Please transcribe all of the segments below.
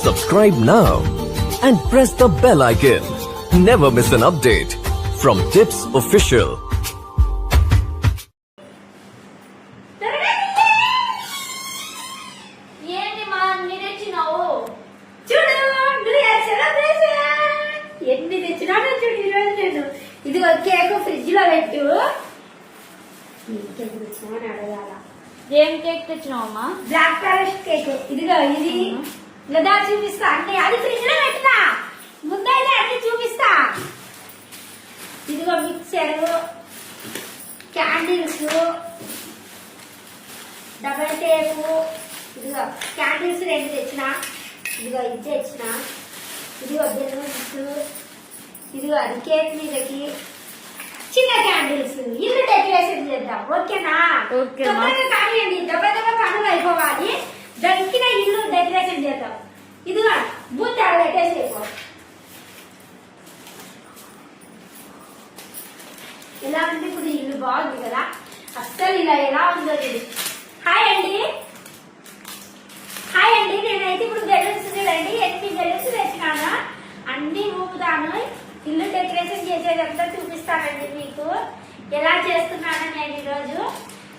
Subscribe now and press the bell icon. Never miss an update from Tips Official. ఇది cake fridge లో పెట్టు. అడగాల ఏం cake తెచ్చినావమ్మా? Black forest cake. ఇదిగో ఇది లేదా చూపిస్తా అంటే అది ఫ్రిడ్జ్ లో పెట్టినా ముందైతే అన్ని చూపిస్తా. ఇదిగో మిక్సర్, క్యాండిల్స్, డబల్ టేపు. ఇదిగో క్యాండిల్స్ 2 తెచ్చిన. ఇదిగో ఇది తెచ్చిన. ఇదిగో బెలూన్స్. ఇదిగో అది కేక్ మీదకి చిన్న క్యాండిల్స్. ఇల్లు డెకరేషన్ చేద్దాం, ఓకేనా? కానివ్వండి, దెబ్బ పనులు అయిపోవాలి. దక్కిన ఇల్లు డెకరేషన్ చేద్దాం. ఇదిగో బూత్ పెట్టేసి అయిపో. ఎలా ఉంది ఇప్పుడు? ఇల్లు బాగుంది కదా? అస్సలు ఇలా ఎలా ఉందో తెలియదు. హాయ్ అండి, హాయ్ అండి. నేనైతే ఇప్పుడు బెలూన్స్ చూడండి, 8 బెలూన్స్ తెచ్చినాను. అన్ని ఊపుతాను. ఇల్లు డెకరేషన్ చేసేదంతా చూపిస్తానండి మీకు. ఎలా చేస్తున్నాను నేను ఈరోజు.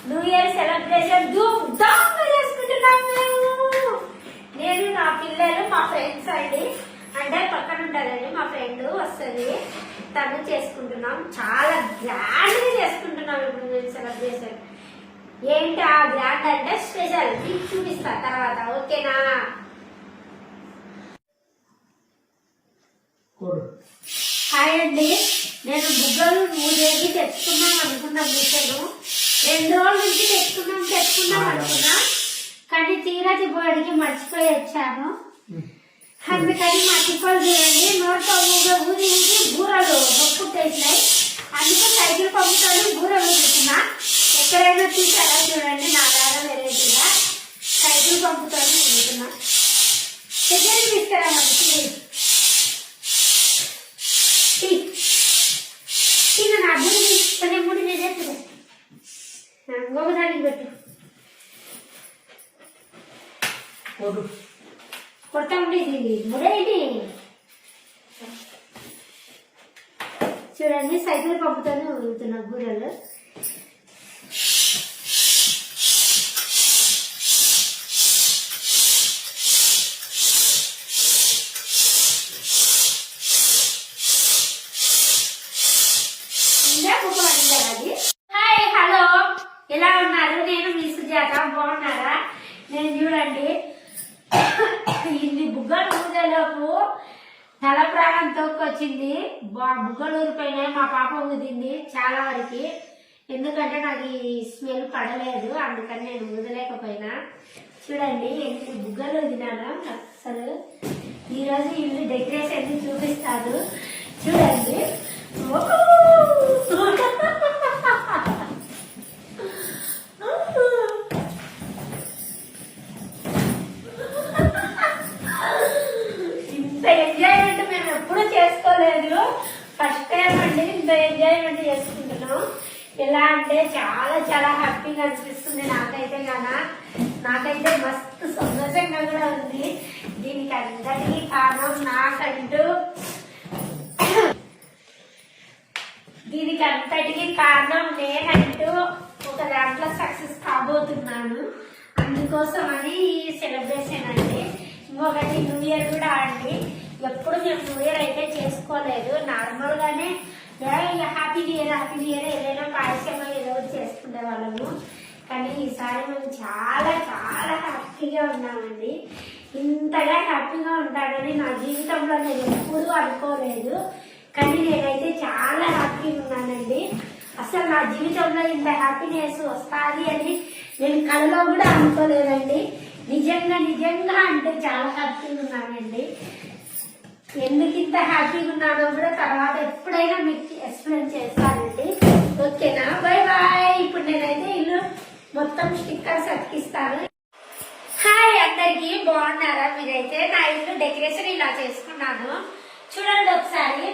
న్యూ ఇయర్ సెలబ్రేషన్ ధూమ్‌ధామ్‌గా చేసుకుంటున్నాను నేను, నా పిల్లలు, మా ఫ్రెండ్స్ అండి. అంటే పక్కన ఉంటారండి మా ఫ్రెండ్, వస్తుంది, తను చేసుకుంటున్నాం. చాలా గ్రాండ్ గా చేసుకుంటున్నాం ఇప్పుడు మేము సెలబ్రేషన్. ఏంటి ఆ గ్రాండ్ అంటే స్పెషల్ మీకు చూపిస్తా తర్వాత, ఓకేనా? హాయ్ అండి. నేను బుగ్గలు 3 తెచ్చుకున్నాం అనుకున్నా. బుగ్గలు 2 రోజుల నుంచి తెచ్చుకున్నాం అనుకున్నా, కానీ తీరాతి బోర్డుకి మర్చిపోయి వచ్చాను. అందుకని మా తిప్పలు చూడండి, నోట్లో ఊది బూరలు నొప్పుట్టేసినాయి. అందుకే సైకిల్ పంపుతాను, బూరలు చూస్తున్నా. ఎక్కడైనా చూసారా చూడండి, నా దాగా వెరైటీగా సైకిల్ పంపుతాను ఊరుతున్నా. దగ్గరికి తీసుకురా మరి. నా అడ్డు తీసుకునే ముడి నేనే గోదానికి పెట్టు. కొత్త ఉండేది ముడేది చూడండి. సైకిల్ పంపుతానే ఊరుతున్నా బూరలు. హాయ్, హలో, ఎలా ఉన్నారు? నేను మీ సుజాత. బాగున్నారా? నేను చూడండి ఇన్ని బుగ్గలు ఊదేలోపు తల ప్రాణం తోక్కొచ్చింది. బుగ్గలు ఊరిపోయినాయి. మా పాప ఊదింది చాలా వరకు, ఎందుకంటే నాకు ఈ స్మెల్ పడలేదు, అందుకని నేను ఊదలేకపోయినా. చూడండి ఎన్ని బుగ్గలు ఊదినాను. అసలు ఈరోజు ఇల్లు డెకరేషన్ చూపిస్తాను చూడండి. ఇంత ఎంజాయ్మెంట్ మేము ఎప్పుడు చేసుకోలేదు, ఫస్ట్ టైం అండి ఇంత ఎంజాయ్మెంట్ చేసుకుంటున్నాం. ఎలా అంటే చాలా చాలా హ్యాపీగా అనిపిస్తుంది నాకైతే గానా. నాకైతే మస్తు సంతోషంగా కూడా ఉంది. దీనికి అందరికీ కారణం నాకంటూ, దీనికి అంతటికి కారణం నేనంటూ ఒక దాంట్లో సక్సెస్ కాబోతున్నాను. అందుకోసం అని ఈ సెలబ్రేషన్ అండి. ఇంకొకటి న్యూ ఇయర్ కూడా అండి. ఎప్పుడు మేము న్యూ ఇయర్ అయితే చేసుకోలేదు, నార్మల్ గానే happy new year happy new year ఏదైనా పాయసమో ఏదో చేసుకునే వాళ్ళము. కానీ ఈసారి మేము చాలా చాలా హ్యాపీగా ఉన్నామండి. ఇంతగా హ్యాపీగా ఉంటానని నా జీవితంలో నేను ఎప్పుడూ అనుకోలేదు, కానీ నేనైతే చాలా హ్యాపీగా ఉన్నానండి. అసలు నా జీవితంలో ఇంత హ్యాపీనెస్ వస్తుంది అని నేను కళ్ళలో కూడా అనుకోలేదండి. నిజంగా నిజంగా అంటే చాలా హ్యాపీగా ఉన్నానండి. ఎందుకు ఇంత హ్యాపీగా ఉన్నానో కూడా తర్వాత ఎప్పుడైనా మీకు ఎక్స్ప్లెయిన్ చేస్తానండి, ఓకేనా? Bye bye. ఇప్పుడు నేనైతే ఇల్లు మొత్తం స్టిక్కర్స్ అతికిస్తాను. హాయ్ అందరికి, బాగున్నారా? మీరైతే నా ఇల్లు డెకరేషన్ ఇలా చేసుకున్నాను చూడండి. ఒకసారి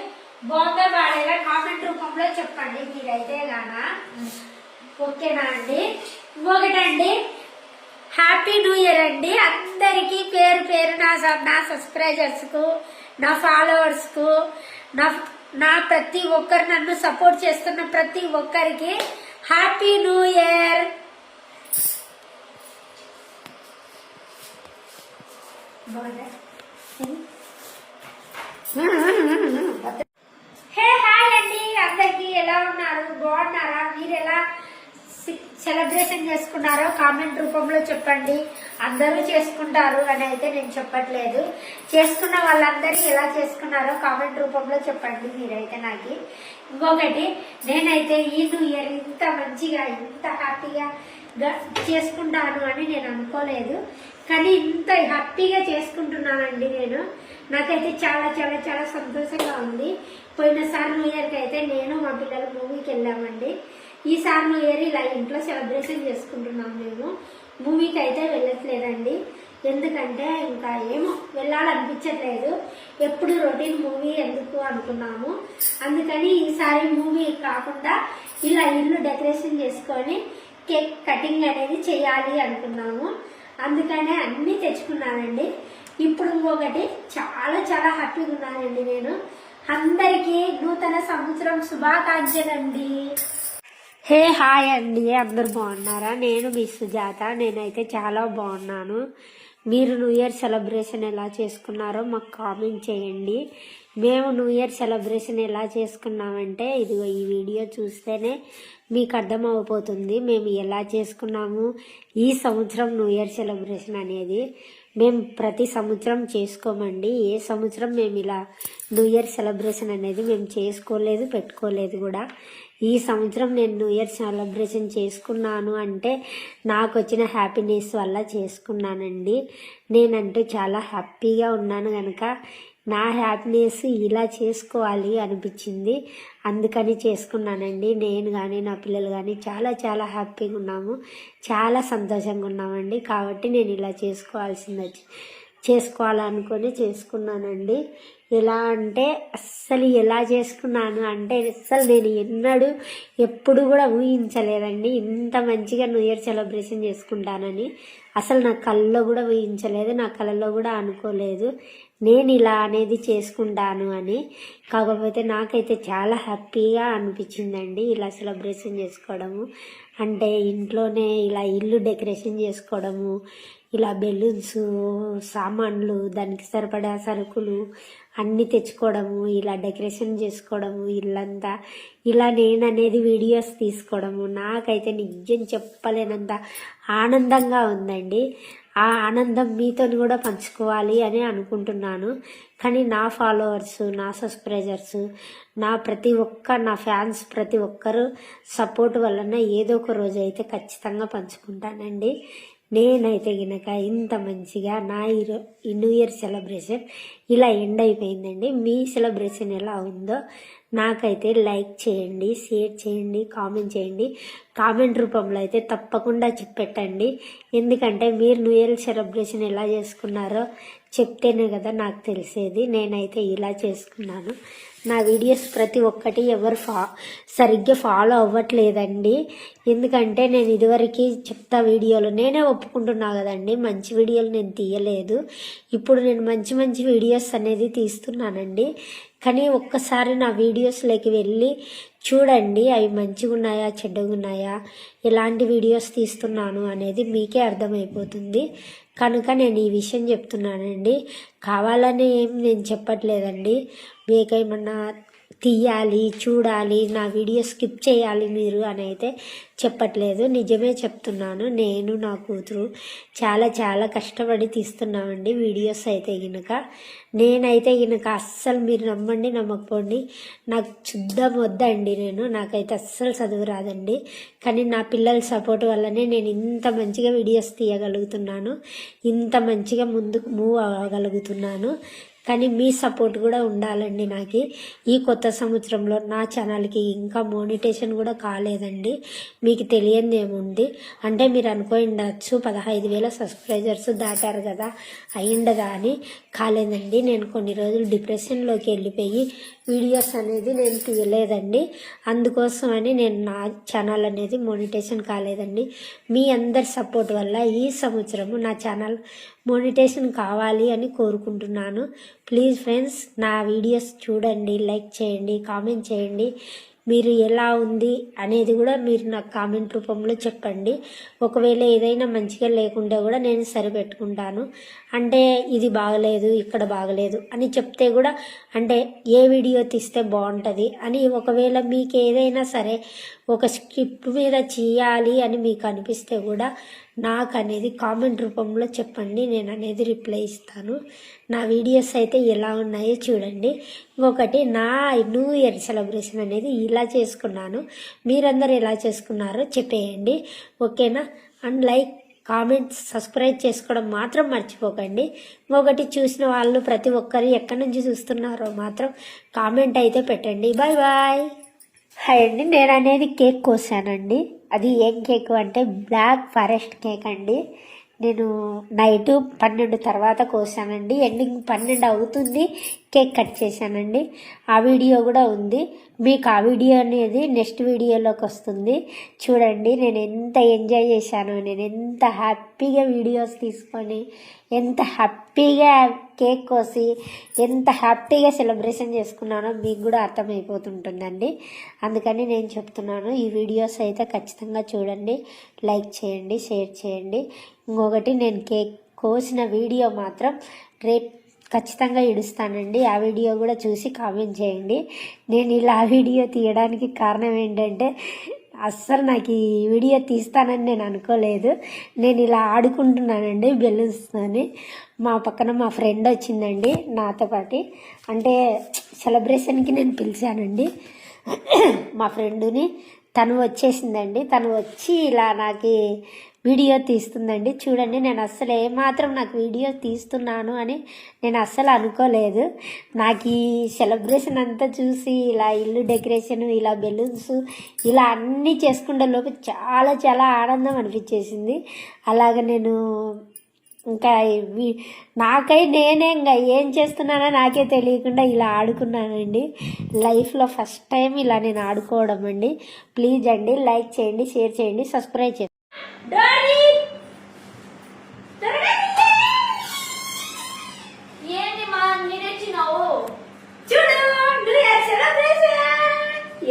బాగుందా బాగాలేదా కామెంట్ రూపంలో చెప్పండి మీరైతే గానా, ఓకేనా అండి? ఇంకొకటండి, హ్యాపీ న్యూ ఇయర్ అండి అందరికీ పేరు పేరు నా సబ్స్క్రైబర్స్కు, నా ఫాలోవర్స్కు, నా ప్రతి ఒక్కరు నన్ను సపోర్ట్ చేస్తున్న ప్రతి ఒక్కరికి happy new year. Hey hi అండి అందరికి, ఎలా ఉన్నారు? బాగున్నారా? మీరు ఎలా సెలబ్రేషన్ చేసుకున్నారో కామెంట్ రూపంలో చెప్పండి. అందరూ చేసుకుంటారు అని అయితే నేను చెప్పట్లేదు. చేసుకున్న వాళ్ళందరూ ఎలా చేసుకున్నారో కామెంట్ రూపంలో చెప్పండి మీరైతే నాకు. ఇంకొకటి, నేనైతే ఈ న్యూ ఇయర్ ఇంత మంచిగా ఇంత హ్యాపీగా చేసుకుంటాను అని నేను అనుకోలేదు. కానీ ఇంత హ్యాపీగా చేసుకుంటున్నానండి నేను. నాకైతే చాలా చాలా చాలా సంతోషంగా ఉంది. పోయినసారి న్యూ ఇయర్కి అయితే నేను మా పిల్లలు మూవీకి వెళ్ళామండి. ఈసారి న్యూ ఇయర్ ఇలా ఇంట్లో సెలబ్రేషన్ చేసుకుంటున్నాం. మేము మూవీకి అయితే వెళ్ళట్లేదండి. ఎందుకంటే ఇంకా ఏమో వెళ్ళాలనిపించట్లేదు. ఎప్పుడు రొటీన్ మూవీ ఎందుకు అనుకున్నాము. అందుకని ఈసారి మూవీ కాకుండా ఇలా ఇల్లు డెకరేషన్ చేసుకొని కేక్ కటింగ్ అనేది చేయాలి అనుకున్నాము. అందుకనే అన్నీ తెచ్చుకున్నానండి. ఇప్పుడు ఇంకొకటి, చాలా చాలా హ్యాపీగా ఉన్నానండి నేను. అందరికీ నూతన సంవత్సరం శుభాకాంక్షలండి. హే హాయ్ అండి, అందరు బాగున్నారా? నేను మీ సుజాత. నేనైతే చాలా బాగున్నాను. మీరు న్యూ ఇయర్ సెలబ్రేషన్ ఎలా చేసుకున్నారో మాకు కామెంట్ చేయండి. మేము న్యూ ఇయర్ సెలబ్రేషన్ ఎలా చేసుకున్నామంటే ఇదిగో ఈ వీడియో చూస్తేనే మీకు అర్థమైపోతుంది మేము ఎలా చేసుకున్నాము. ఈ సంవత్సరం న్యూ ఇయర్ సెలబ్రేషన్ అనేది మేము ప్రతి సంవత్సరం చేసుకోమండి. ఏ సంవత్సరం మేము ఇలా న్యూ ఇయర్ సెలబ్రేషన్ అనేది మేము చేసుకోలేదు, పెట్టుకోలేదు కూడా. ఈ సంవత్సరం నేను న్యూ ఇయర్ సెలబ్రేషన్ చేసుకున్నాను అంటే నాకు వచ్చిన హ్యాపీనెస్ వల్ల చేసుకున్నానండి. నేనంటూ చాలా హ్యాపీగా ఉన్నాను కనుక నా హ్యాపీనెస్ ఇలా చేసుకోవాలి అనిపించింది. అందుకని చేసుకున్నానండి. నేను కానీ నా పిల్లలు కానీ చాలా చాలా హ్యాపీగా ఉన్నాము, చాలా సంతోషంగా ఉన్నామండి. కాబట్టి నేను ఇలా చేసుకోవాలనుకొని చేసుకున్నానండి. ఎలా అంటే అస్సలు ఎలా చేసుకున్నాను అంటే అస్సలు నేను ఎప్పుడు కూడా ఊహించలేదండి ఇంత మంచిగా న్యూ ఇయర్ సెలబ్రేషన్ చేసుకుంటానని. అసలు నా కళ్ళలో కూడా ఊహించలేదు, నా కళ్ళలో కూడా అనుకోలేదు నేను ఇలా అనేది చేసుకుంటాను అని. కాకపోతే నాకైతే చాలా హ్యాపీగా అనిపించిందండి ఇలా సెలబ్రేషన్ చేసుకోవడము. అంటే ఇంట్లోనే ఇలా ఇల్లు డెకరేషన్ చేసుకోవడము, ఇలా బెలూన్స్, సామాన్లు, దానికి సరిపడా సరుకులు అన్నీ తెచ్చుకోవడము, ఇలా డెకరేషన్ చేసుకోవడము ఇల్లంతా. ఇలా నేననేది వీడియోస్ తీసుకోవడము నాకైతే నిజం చెప్పలేనంత ఆనందంగా ఉందండి. ఆ ఆనందం మీతో కూడా పంచుకోవాలి అని అనుకుంటున్నాను. కానీ నా ఫాలోవర్స్, నా సబ్స్క్రైబర్స్, నా ఫ్యాన్స్ ప్రతి ఒక్కరు సపోర్ట్ వలన ఏదో ఒక రోజు అయితే ఖచ్చితంగా పంచుకుంటానండి. నేనైతే గినక ఇంత మంచిగా నా న్యూ ఇయర్ సెలబ్రేషన్ ఇలా ఎండ్ అయిపోయిందండి. మీ సెలబ్రేషన్ ఎలా ఉందో నాకైతే లైక్ చేయండి, షేర్ చేయండి, కామెంట్ చేయండి. కామెంట్ రూపంలో అయితే తప్పకుండా చెప్పండి. ఎందుకంటే మీరు న్యూ ఇయర్ సెలబ్రేషన్ ఎలా చేసుకున్నారో చెప్తేనే కదా నాకు తెలిసేది. నేనైతే ఇలా చేసుకున్నాను. నా వీడియోస్ ప్రతి ఒక్కటి ఎవరు సరిగ్గా ఫాలో అవ్వట్లేదండి. ఎందుకంటే నేను ఇదివరకు చెప్తా వీడియోలు నేనే ఒప్పుకుంటున్నా కదండి, మంచి వీడియోలు నేను తీయలేదు. ఇప్పుడు నేను మంచి మంచి వీడియోస్ అనేది తీస్తున్నానండి. కానీ ఒక్కసారి నా వీడియోస్లోకి వెళ్ళి చూడండి, అవి మంచిగా ఉన్నాయా చెడ్డగా ఉన్నాయా, ఎలాంటి వీడియోస్ తీస్తున్నాను అనేది మీకే అర్థమైపోతుంది. కనుక నేను ఈ విషయం చెప్తున్నానండి. కావాలని ఏం నేను చెప్పట్లేదండి. మీకేమన్నా తీయాలి, చూడాలి, నా వీడియో స్కిప్ చేయాలి మీరు అని అయితే చెప్పట్లేదు. నిజమే చెప్తున్నాను. నేను నా కూతురు చాలా చాలా కష్టపడి తీస్తున్నామండి వీడియోస్ అయితే గినక. నేనైతే గినక అస్సలు మీరు నమ్మండి నమ్మకపోండి, నాకు శుద్ధం వద్దండి. నాకైతే అస్సలు చదువు రాదండి. కానీ నా పిల్లల సపోర్ట్ వల్లనే నేను ఇంత మంచిగా వీడియోస్ తీయగలుగుతున్నాను, ఇంత మంచిగా ముందుకు మూవ్ అవ్వగలుగుతున్నాను. కానీ మీ సపోర్ట్ కూడా ఉండాలండి. నాకు ఈ కొత్త సంవత్సరంలో నా ఛానల్కి ఇంకా మోనిటేషన్ కూడా కాలేదండి. మీకు తెలియంది ఏముంది అంటే మీరు అనుకోండచ్చు 15,000 సబ్స్క్రైబర్స్ దాటారు కదా అయ్యిండదా అని. కాలేదండి. నేను కొన్ని రోజులు డిప్రెషన్లోకి వెళ్ళిపోయి వీడియోస్ అనేది నేను తీయలేదండి. అందుకోసమని నేను నా ఛానల్ అనేది మోనిటేషన్ కాలేదండి. మీ అందరి సపోర్ట్ వల్ల ఈ సంవత్సరము నా ఛానల్ మోనిటేషన్ కావాలి అని కోరుకుంటున్నాను. ప్లీజ్ ఫ్రెండ్స్, నా వీడియోస్ చూడండి, లైక్ చేయండి, కామెంట్ చేయండి. మీరు ఎలా ఉంది అనేది కూడా మీరు నాకు కామెంట్ రూపంలో చెప్పండి. ఒకవేళ ఏదైనా మంచిగా లేకుంటే కూడా నేను సరిపెట్టుకుంటాను. అంటే ఇది బాగలేదు, ఇక్కడ బాగలేదు అని చెప్తే కూడా అంటే ఏ వీడియో తీస్తే బాగుంటుంది అని ఒకవేళ మీకు ఏదైనా సరే ఒక స్క్రిప్ట్ మీద చేయాలి అని మీకు అనిపిస్తే కూడా నాకు అనేది కామెంట్ రూపంలో చెప్పండి. నేను అనేది రిప్లై ఇస్తాను. నా వీడియోస్ అయితే ఎలా ఉన్నాయో చూడండి. ఇంకొకటి, నా న్యూ ఇయర్ సెలబ్రేషన్ అనేది ఇలా చేసుకున్నాను. మీరందరూ ఎలా చేసుకున్నారో చెప్పేయండి, ఓకేనా? అండ్ లైక్, కామెంట్, సబ్స్క్రైబ్ చేసుకోవడం మాత్రం మర్చిపోకండి. ఇంకొకటి, చూసిన వాళ్ళు ప్రతి ఒక్కరు ఎక్కడి నుంచి చూస్తున్నారో మాత్రం కామెంట్ అయితే పెట్టండి. Bye bye. హాయ్ అండి, నేను అనేది కేక్ కోసానండి. అది ఏం కేక్ అంటే బ్లాక్ ఫారెస్ట్ కేక్ అండి. నేను నైట్ 12 తర్వాత కోసానండి. ఎండింగ్ 12 అవుతుంది, కేక్ కట్ చేశానండి. ఆ వీడియో కూడా ఉంది. మీకు ఆ వీడియో అనేది నెక్స్ట్ వీడియోలోకి వస్తుంది చూడండి. నేను ఎంత ఎంజాయ్ చేశాను, నేను ఎంత హ్యాపీగా వీడియోస్ తీసుకొని, ఎంత హ్యాపీగా కేక్ కోసి, ఎంత హ్యాపీగా సెలబ్రేషన్ చేసుకున్నానో మీకు కూడా అర్థమైపోతుంటుందండి. అందుకని నేను చెప్తున్నాను, ఈ వీడియోస్ అయితే ఖచ్చితంగా చూడండి, లైక్ చేయండి, షేర్ చేయండి. ఇంకొకటి, నేను కేక్ కోసిన వీడియో మాత్రం రేపు ఖచ్చితంగా ఇడుస్తానండి. ఆ వీడియో కూడా చూసి కామెంట్ చేయండి. నేను ఇలా వీడియో తీయడానికి కారణం ఏంటంటే అస్సలు నాకు ఈ వీడియో తీస్తానని నేను అనుకోలేదు. నేను ఇలా ఆడుకుంటున్నానండి బెలూన్స్తోని. మా పక్కన మా ఫ్రెండ్ వచ్చిందండి నాతో పాటు. అంటే సెలబ్రేషన్కి నేను పిలిచానండి మా ఫ్రెండుని. తను వచ్చేసిందండి. తను వచ్చి ఇలా నాకు వీడియో తీస్తుందండి. చూడండి, నేను అస్సలు ఏమాత్రం నాకు వీడియో తీస్తున్నాను అని నేను అస్సలు అనుకోలేదు. నాకు ఈ సెలబ్రేషన్ అంతా చూసి ఇలా ఇల్లు డెకరేషన్, ఇలా బెలూన్స్, ఇలా అన్నీ చేసుకునే లోపు చాలా చాలా ఆనందం అనిపించేసింది. అలాగ నేను ఇంకా నేనే ఇంకా ఏం చేస్తున్నానో నాకే తెలియకుండా ఇలా ఆడుకున్నానండి. లైఫ్లో ఫస్ట్ టైం ఇలా నేను ఆడుకోవడం అండి. ప్లీజ్ అండి, లైక్ చేయండి, షేర్ చేయండి, సబ్స్క్రైబ్ చేయండి. ఏంటి మా మీరెచ్చినావు? చూడు,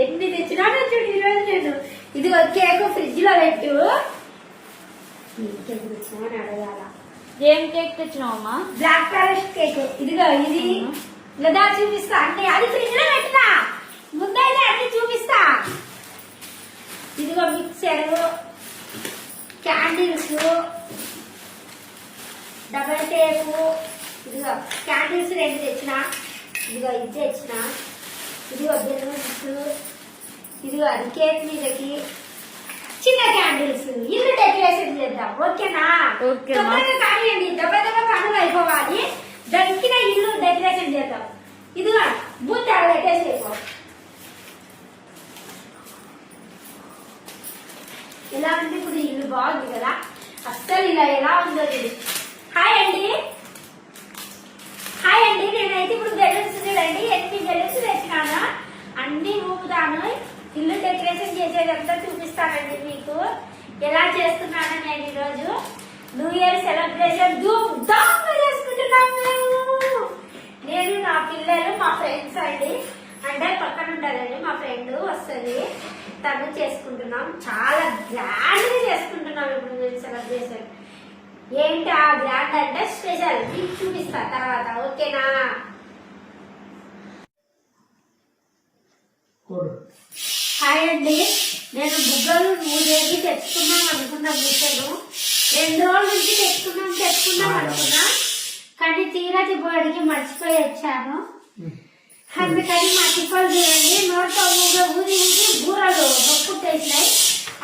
ఎన్ని తెచ్చినానో చూడు ఈరోజు నేను. ఇది కేక్ ఫ్రిడ్జ్ లో పెట్టు. ఇంకేం తెచ్చినామని అడగాల. ఏం కేక్ తెచ్చినావమ్మా? Black forest cake. ఇదిగో ఇది లేదా చూపిస్తా అంటే అది ఫ్రిడ్జ్ లో పెట్టినా. ముందైతే అన్ని చూపిస్తా. ఇదిగో మిక్సర్, క్యాండిల్స్, డబల్ టేపు. ఇదిగో క్యాండిల్స్ 2 తెచ్చిన. ఇదిగో ఇది తెచ్చిన. ఇదిగో బెలూన్స్. ఇదిగో అది కేక్ మీదకి చిన్న క్యాండిల్స్. ఇల్లు డెకరేషన్ చేద్దాం, ఓకేనా? తొందరగా కానివ్వండి, దెబ్బ పనులు అయిపోవాలి. దక్కిన ఇల్లు డెకరేషన్ చేద్దాం. ఇదిగో బూత్ పెట్టేసి అయిపో. ఎలా ఉంది ఇప్పుడు ఇల్లు? బాగుంది కదా? అస్సలు ఇలా ఎలా ఉందో ఇది. హాయ్ అండి, హాయ్ అండి. నేనైతే ఇప్పుడు బెలూన్స్ చూడండి, 8 బెలూన్స్ తెచ్చినాను. అన్ని ఊపుతాను. ఇల్లు డెకరేషన్ చేసేదంతా చూపిస్తానండి మీకు. ఎలా చేస్తున్నాను నేను ఈరోజు న్యూ ఇయర్ సెలబ్రేషన్ ధూమ్ధామ్గా చేసుకుంటున్నాను నేను, నా పిల్లలు, మా ఫ్రెండ్స్ అండి. అంటే పక్కన ఉంటుందండి మా ఫ్రెండ్, వస్తుంది, తను చేసుకుంటున్నాం. చాలా గ్రాండ్ గా చేసుకుంటున్నాం ఇప్పుడు మేము సెలబ్రేషన్. ఏంటి ఆ గ్రాండ్ అంటే స్పెషల్ మీకు చూపిస్తా తర్వాత, ఓకేనా? హాయ్ అండి, నేను బుగ్గలు 3 తెచ్చుకున్నాం అనుకున్నాం. మిషను 2 రోజుల నుంచి తెచ్చుకున్నాం అనుకున్నా, కానీ తీరటి బోడికి మర్చిపోయి వచ్చాను. అందుకని మా టిఫల్ చూడండి, నోట్లో ఊది బూరలు నొప్పుట్టేసినాయి.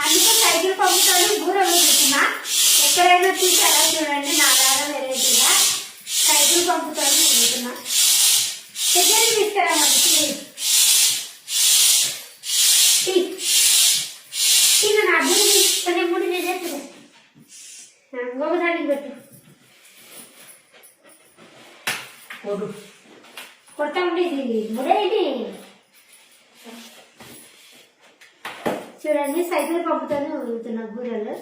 అందుకే సైకిల్ పంపుతాను, బూరలు ఊదుతున్నా. ఎక్కడైనా చూసారా చూడండి, నా దాకా వెరైటీగా సైకిల్ పంపుతాను ఊదుతున్నా. ఇంకొకసారి పెట్టు కొత్త ఉండేది ముడేది చూడండి. సైకిల్ పంపుతాను ఊగుతున్నా బూరెలు.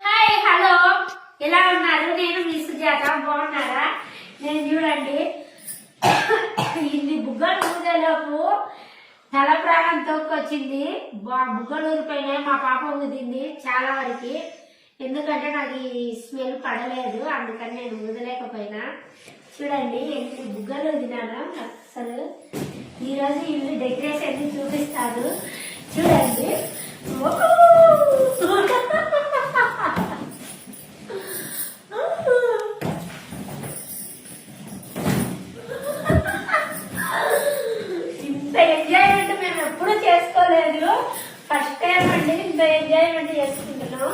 హాయ్ హలో, ఎలా ఉన్నారు? నేను మీ సుజాత. బాగున్నారా? నేను చూడండి ఇన్ని బుగ్గలు ఊదేలోపు తల ప్రాణం తోక్కొచ్చింది. బుగ్గలు ఊరిపోయినాయి. మా పాప ఊదింది చాలా వరకు. ఎందుకంటే నాకు ఈ స్మెల్ పడలేదు, అందుకని నేను ఊదలేకపోయినా. చూడండి ఎన్ని బుగ్గలు ఊదినాను. అసలు ఈరోజు ఇల్లు డెకరేషన్ చూపిస్తాను చూడండి. ఇంత ఎంజాయ్మెంట్ మేము ఎప్పుడు చేసుకోలేదు. ఫస్ట్ టైం అండి ఇంత ఎంజాయ్మెంట్ చేసుకుంటున్నాం.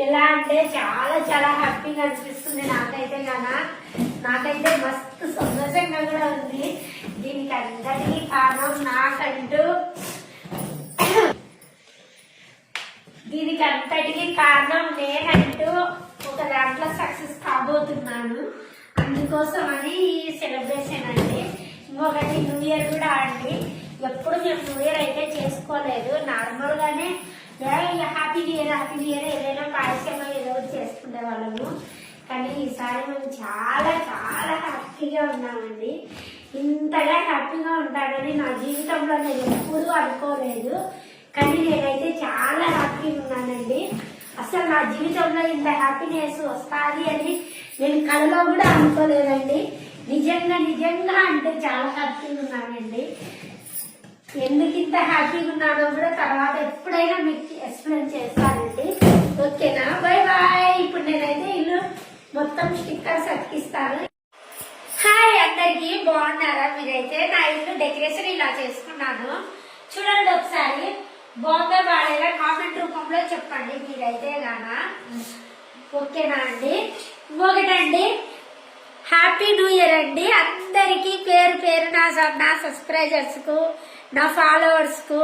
ఎలా అంటే చాలా చాలా హ్యాపీగా అనిపిస్తుంది నాకైతే నాకైతే మస్తు సంతోషంగా కూడా ఉంది. దీనికి అందరికీ కారణం నాకంటూ దీనికి అంతటికీ కారణం నేనంటూ ఒక దాంట్లో సక్సెస్ కాబోతున్నాను. అందుకోసమని ఈ సెలబ్రేషన్ అండి. ఇంకొకటి న్యూ ఇయర్ కూడా అండి. ఎప్పుడు మేము న్యూ ఇయర్ అయితే చేసుకోలేదు. నార్మల్ గానే హ్యాపీ న్యూ ఇయర్ ఏదైనా పాయసం ఏదో చేసుకునే వాళ్ళము. కానీ ఈసారి మేము చాలా చాలా హ్యాపీగా ఉన్నామండి. ఇంతగా హ్యాపీగా ఉంటానని నా జీవితంలో నేను ఎప్పుడూ అనుకోలేదు. కానీ నేనైతే చాలా హ్యాపీగా ఉన్నానండి. అసలు నా జీవితంలో ఇంత హ్యాపీనెస్ వస్తుంది అని నేను కళలో కూడా అనుకోలేదండి. నిజంగా అంటే చాలా హ్యాపీగా ఉన్నానండి. ఎందుకు ఇంత హ్యాపీగా ఉన్నానో కూడా తర్వాత ఎప్పుడైనా మీకు ఎక్స్ప్లెయిన్ చేస్తానండి. ఓకేనా? Bye bye. ఇప్పుడు నేనైతే ఇల్లు మొత్తం స్టిక్కర్స్ అతికిస్తాను. హాయ్ అందరికి, బాగున్నారా? మీరైతే నా ఇల్లు డెకరేషన్ ఇలా చేసుకున్నాను. చూడండి ఒకసారి. బాగుందా బాగా కామెంట్ రూపంలో చెప్పండి మీరైతే గానా. ఓకేనా అండి? ఇంకొకటండి, హ్యాపీ న్యూ ఇయర్ అండి అందరికి. పేరు పేరు నా సబ్స్క్రైబర్స్ కు, నా ఫాలోవర్స్ కు,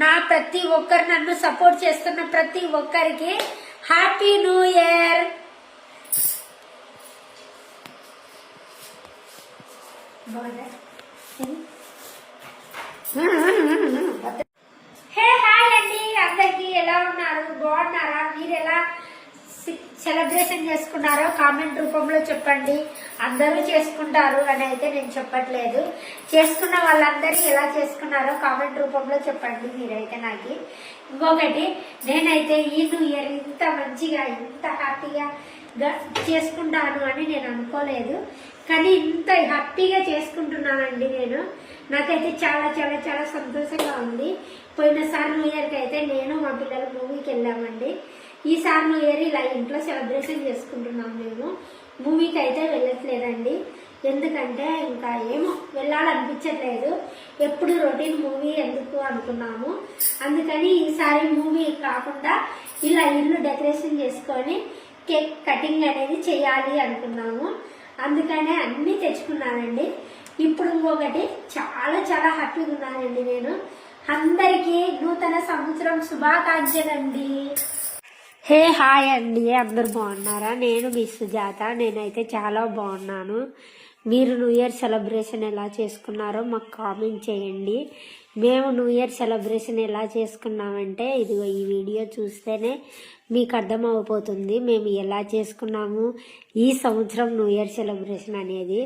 నా ప్రతి ఒక్కరు నన్ను సపోర్ట్ చేస్తున్న ప్రతి ఒక్కరికి happy new year. Hey hi అండి అందరికి, ఎలా ఉన్నారు? బాగున్నారా? మీరు ఎలా సెలబ్రేషన్ చేసుకున్నారో కామెంట్ రూపంలో చెప్పండి. అందరూ చేసుకుంటారు అని అయితే నేను చెప్పట్లేదు. చేసుకున్న వాళ్ళందరూ ఎలా చేసుకున్నారో కామెంట్ రూపంలో చెప్పండి మీరైతే నాకు. ఇంకొకటి, నేనైతే ఈ న్యూ ఇయర్ ఇంత మంచిగా ఇంత హ్యాపీగా చేసుకుంటాను అని నేను అనుకోలేదు. కానీ ఇంత హ్యాపీగా చేసుకుంటున్నానండి నేను. నాకైతే చాలా చాలా చాలా సంతోషంగా ఉంది. పోయినసారి న్యూ ఇయర్కి అయితే నేను మా పిల్లలు మూవీకి వెళ్ళామండి. ఈసారి న్యూ ఇయర్ ఇలా ఇంట్లో సెలబ్రేషన్ చేసుకుంటున్నాం. మేము మూవీకి అయితే వెళ్ళట్లేదండి. ఎందుకంటే ఇంకా ఏమో వెళ్ళాలనిపించట్లేదు. ఎప్పుడు రొటీన్ మూవీ ఎందుకు అనుకున్నాము. అందుకని ఈసారి మూవీ కాకుండా ఇలా ఇల్లు డెకరేషన్ చేసుకొని కేక్ కటింగ్ అనేది చేయాలి అనుకున్నాము. అందుకనే అన్నీ తెచ్చుకున్నానండి. ఇప్పుడు ఇంకొకటి, చాలా చాలా హ్యాపీగా ఉన్నానండి నేను. అందరికీ నూతన సంవత్సరం శుభాకాంక్షలండి. హే హాయ్ అండి, అందరు బాగున్నారా? నేను మీ సుజాత. నేనైతే చాలా బాగున్నాను. మీరు న్యూ ఇయర్ సెలబ్రేషన్ ఎలా చేసుకున్నారో మాకు కామెంట్ చేయండి. మేము న్యూ ఇయర్ సెలబ్రేషన్ ఎలా చేసుకున్నామంటే ఇదిగో ఈ వీడియో చూస్తేనే మీకు అర్థమైపోతుంది మేము ఎలా చేసుకున్నాము. ఈ సంవత్సరం న్యూ ఇయర్ సెలబ్రేషన్ అనేది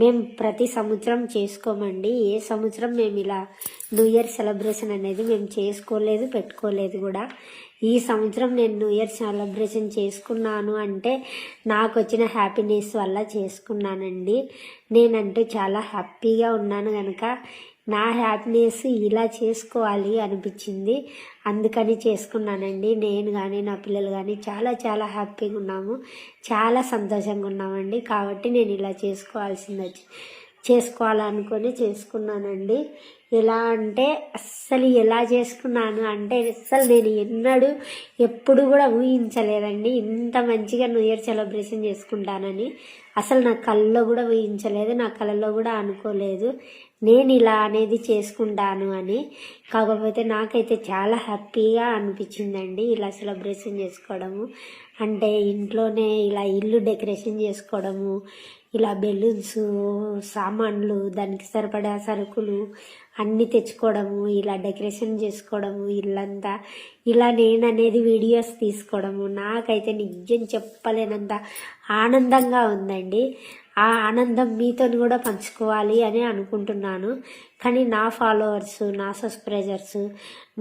మేము ప్రతి సంవత్సరం చేసుకోమండి. ఏ సంవత్సరం మేము ఇలా న్యూ ఇయర్ సెలబ్రేషన్ అనేది మేము చేసుకోలేదు, పెట్టుకోలేదు కూడా. ఈ సంవత్సరం నేను న్యూ ఇయర్ సెలబ్రేషన్ చేసుకున్నాను అంటే నాకు వచ్చిన హ్యాపీనెస్ వల్ల చేసుకున్నానండి. నేనంటూ చాలా హ్యాపీగా ఉన్నాను కనుక నా హ్యాపీనెస్ ఇలా చేసుకోవాలి అనిపించింది. అందుకని చేసుకున్నానండి. నేను కానీ నా పిల్లలు కానీ చాలా చాలా హ్యాపీగా ఉన్నాము, చాలా సంతోషంగా ఉన్నామండి. కాబట్టి నేను ఇలా చేసుకోవాల్సింది చేసుకోవాలనుకొని చేసుకున్నానండి. ఎలా అంటే అస్సలు ఎలా చేసుకున్నాను అంటే అస్సలు నేను ఎప్పుడు కూడా ఊహించలేదండి ఇంత మంచిగా న్యూ ఇయర్ సెలబ్రేషన్ చేసుకుంటానని. అసలు నా కళ్ళలో కూడా ఊహించలేదు, నా కళ్ళలో కూడా అనుకోలేదు నేను ఇలా అనేది చేసుకుంటాను అని. కాకపోతే నాకైతే చాలా హ్యాపీగా అనిపించిందండి ఇలా సెలబ్రేషన్ చేసుకోవడము. అంటే ఇంట్లోనే ఇలా ఇల్లు డెకరేషన్ చేసుకోవడము, ఇలా బెలూన్స్, సామాన్లు, దానికి సరిపడా సరుకులు అన్నీ తెచ్చుకోవడము, ఇలా డెకరేషన్ చేసుకోవడము ఇల్లంతా, ఇలా నేను అనేది వీడియోస్ తీసుకోవడము నాకైతే నిజం చెప్పలేనంత ఆనందంగా ఉందండి. ఆ ఆనందం మీతో కూడా పంచుకోవాలి అని అనుకుంటున్నాను. కానీ నా ఫాలోవర్స్, నా సబ్స్క్రైబర్స్,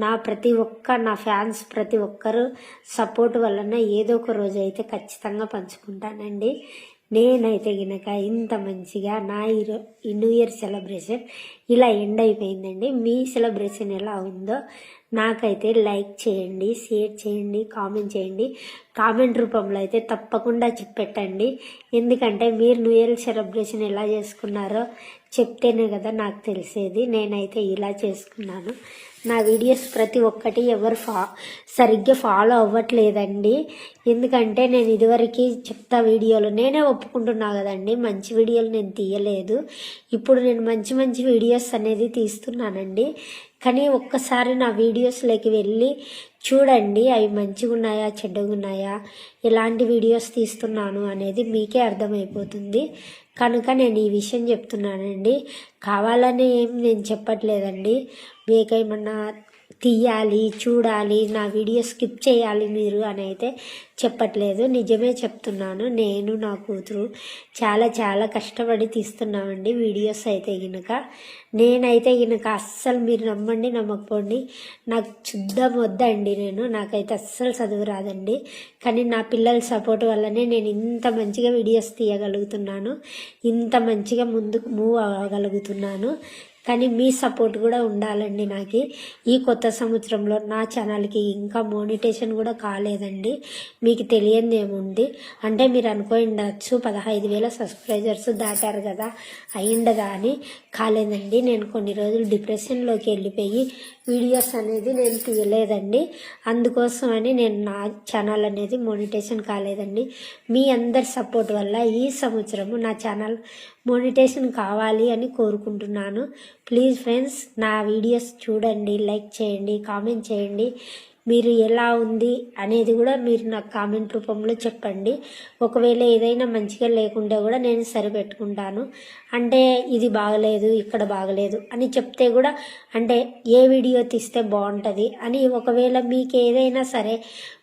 నా ఫ్యాన్స్ ప్రతి ఒక్కరు సపోర్ట్ వలన ఏదో ఒక రోజు అయితే ఖచ్చితంగా పంచుకుంటానండి. నేనైతే గినక ఇంత మంచిగా నా ఈ న్యూ ఇయర్ సెలబ్రేషన్ ఇలా ఎండ్ అయిపోయిందండి. మీ సెలబ్రేషన్ ఎలా ఉందో నాకైతే లైక్ చేయండి, షేర్ చేయండి, కామెంట్ చేయండి. కామెంట్ రూపంలో అయితే తప్పకుండా చెప్పండి. ఎందుకంటే మీరు న్యూ ఇయర్ సెలబ్రేషన్ ఎలా చేసుకున్నారో చెప్తేనే కదా నాకు తెలిసేది. నేనైతే ఇలా చేసుకున్నాను. నా వీడియోస్ ప్రతి ఒక్కటి ఎవరు సరిగ్గా ఫాలో అవ్వట్లేదండి. ఎందుకంటే నేను ఇదివరకు చెప్తా వీడియోలు నేనే ఒప్పుకుంటున్నా కదండి, మంచి వీడియోలు నేను తీయలేదు. ఇప్పుడు నేను మంచి మంచి వీడియోస్ అనేది తీస్తున్నానండి. కానీ ఒక్కసారి నా వీడియోస్లోకి వెళ్ళి చూడండి, అవి మంచిగా ఉన్నాయా చెడ్డగా ఉన్నాయా, ఎలాంటి వీడియోస్ తీస్తున్నాను అనేది మీకే అర్థమైపోతుంది. కనుక నేను ఈ విషయం చెప్తున్నానండి. కావాలని ఏం నేను చెప్పట్లేదండి. మీకేమన్నా తీయాలి, చూడాలి, నా వీడియో స్కిప్ చేయాలి మీరు అని అయితే చెప్పట్లేదు. నిజమే చెప్తున్నాను. నేను నా కూతురు చాలా చాలా కష్టపడి తీస్తున్నామండి వీడియోస్ అయితే గినక. నేనైతే గినక అస్సలు మీరు నమ్మండి నమ్మకపోండి, నాకు శుద్ధం వద్దండి. నాకైతే అస్సలు చదువు రాదండి. కానీ నా పిల్లల సపోర్ట్ వల్లనే నేను ఇంత మంచిగా వీడియోస్ తీయగలుగుతున్నాను, ఇంత మంచిగా ముందుకు మూవ్ అవ్వగలుగుతున్నాను. కానీ మీ సపోర్ట్ కూడా ఉండాలండి. నాకు ఈ కొత్త సంవత్సరంలో నా ఛానల్కి ఇంకా మోనిటేషన్ కూడా కాలేదండి. మీకు తెలియంది ఏముంది అంటే మీరు అనుకోండచ్చు 15,000 సబ్స్క్రైబర్స్ దాటారు కదా అయిండదా అని. కాలేదండి. నేను కొన్ని రోజులు డిప్రెషన్లోకి వెళ్ళిపోయి వీడియోస్ అనేది నేను తీయలేదండి. అందుకోసమని నేను నా ఛానల్ అనేది మోనిటేషన్ కాలేదండి. మీ అందరి సపోర్ట్ వల్ల ఈ సంవత్సరము నా ఛానల్ మోనిటేషన్ కావాలి అని కోరుకుంటున్నాను. ప్లీజ్ ఫ్రెండ్స్, నా వీడియోస్ చూడండి, లైక్ చేయండి, కామెంట్ చేయండి. మీరు ఎలా ఉంది అనేది కూడా మీరు నాకు కామెంట్ రూపంలో చెప్పండి. ఒకవేళ ఏదైనా మంచిగా లేకుంటే కూడా నేను సరిపెట్టుకుంటాను. అంటే ఇది బాగలేదు, ఇక్కడ బాగలేదు అని చెప్తే కూడా అంటే ఏ వీడియో తీస్తే బాగుంటుంది అని, ఒకవేళ మీకు ఏదైనా సరే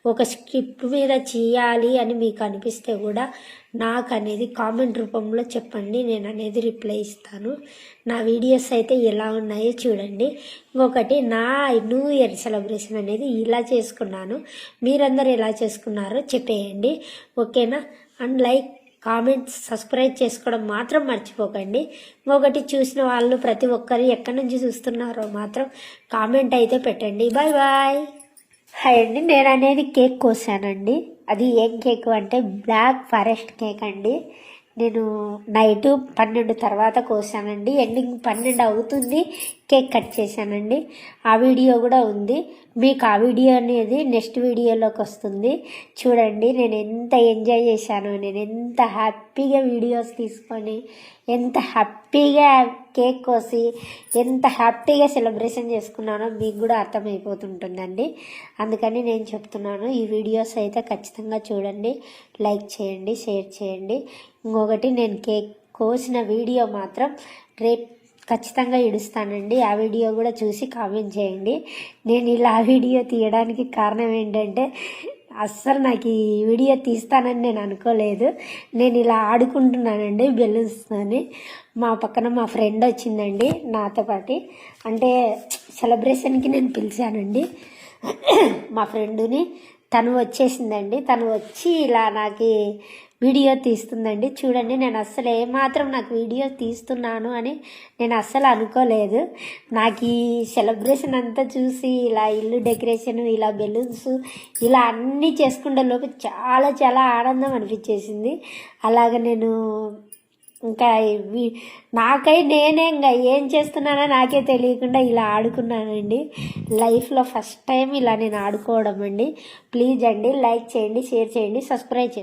ఒక స్క్రిప్ట్ మీద చేయాలి అని మీకు అనిపిస్తే కూడా నాకు అనేది కామెంట్ రూపంలో చెప్పండి. నేను అనేది రిప్లై ఇస్తాను. నా వీడియోస్ అయితే ఎలా ఉన్నాయో చూడండి. ఇంకొకటి, నా న్యూ ఇయర్ సెలబ్రేషన్ అనేది ఇలా చేసుకున్నాను. మీరందరూ ఎలా చేసుకున్నారో చెప్పేయండి, ఓకేనా? అండ్ లైక్, కామెంట్స్, సబ్స్క్రైబ్ చేసుకోవడం మాత్రం మర్చిపోకండి. ఇంకొకటి, చూసిన వాళ్ళు ప్రతి ఒక్కరు ఎక్కడి నుంచి చూస్తున్నారో మాత్రం కామెంట్ అయితే పెట్టండి. Bye bye. హాయ్ అండి. నేను అనేది కేక్ కోసానండి. అది ఏం కేక్ అంటే బ్లాక్ ఫారెస్ట్ కేక్ అండి. నేను నైట్ 12 తర్వాత కోసానండి. ఎండింగ్ 12 అవుతుంది కేక్ కట్ చేశానండి. ఆ వీడియో కూడా ఉంది. మీకు ఆ వీడియో అనేది నెక్స్ట్ వీడియోలోకి వస్తుంది చూడండి. నేను ఎంత ఎంజాయ్ చేశానో, నేను ఎంత హ్యాపీగా వీడియోస్ తీసుకొని, ఎంత హ్యాపీగా కేక్ కోసి, ఎంత హ్యాపీగా సెలబ్రేషన్ చేసుకున్నానో మీకు కూడా అర్థమైపోతుంటుందండి. అందుకని నేను చెప్తున్నాను, ఈ వీడియోస్ అయితే ఖచ్చితంగా చూడండి, లైక్ చేయండి, షేర్ చేయండి. ఇంకొకటి, నేను కేక్ కోసిన వీడియో మాత్రం రేపు ఖచ్చితంగా ఇడుస్తానండి. ఆ వీడియో కూడా చూసి కామెంట్ చేయండి. నేను ఇలా వీడియో తీయడానికి కారణం ఏంటంటే, అస్సలు నాకు ఈ వీడియో తీస్తానని నేను అనుకోలేదు. నేను ఇలా ఆడుకుంటున్నానండి బెలూన్స్తోని. మా పక్కన మా ఫ్రెండ్ వచ్చిందండి నాతో పాటు. అంటే సెలబ్రేషన్కి నేను పిలిచానండి మా ఫ్రెండుని. తను వచ్చేసిందండి. తను వచ్చి ఇలా నాకు వీడియో తీస్తుందండి. చూడండి, నేను అస్సలు ఏమాత్రం నాకు వీడియో తీస్తున్నాను అని నేను అస్సలు అనుకోలేదు. నాకు ఈ సెలబ్రేషన్ అంతా చూసి, ఇలా ఇల్లు డెకరేషన్, ఇలా బెలూన్స్, ఇలా అన్నీ చేసుకునే లోపు చాలా చాలా ఆనందం అనిపించేసింది. అలాగ నేను ఇంకా నేనే ఇంకా ఏం చేస్తున్నానో నాకే తెలియకుండా ఇలా ఆడుకున్నానండి. లైఫ్లో ఫస్ట్ టైం ఇలా నేను ఆడుకోవడం అండి. ప్లీజ్ అండి లైక్ చేయండి, షేర్ చేయండి, సబ్స్క్రైబ్ చేయండి.